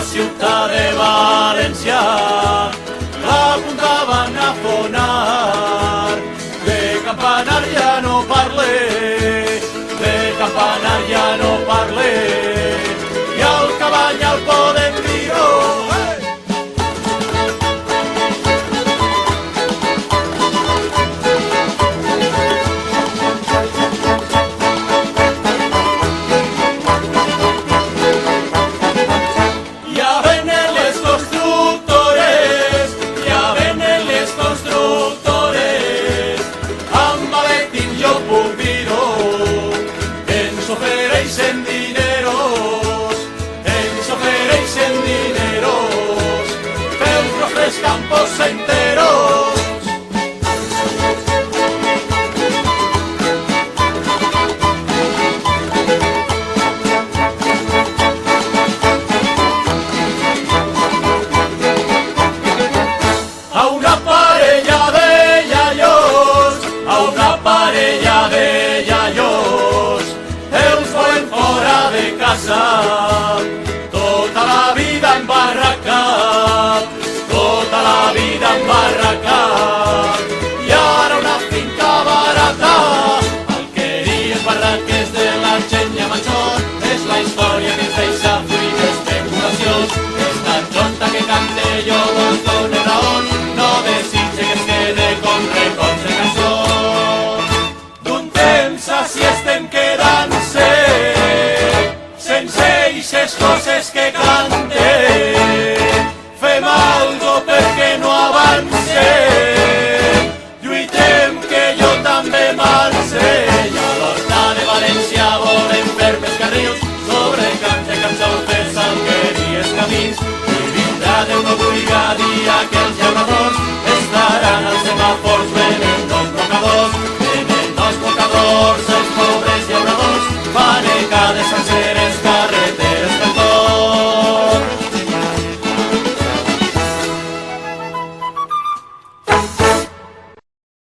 ciutat de València l'apuntaven a fonar. De campanar ja no parle, de campanar ja no parle, i al cavall el podem dir-ho. Campos enteros. A una parella de iaios, a una parella de iaios, els volen fora de casa, tota la vida embarracat, tota la vida embarracada.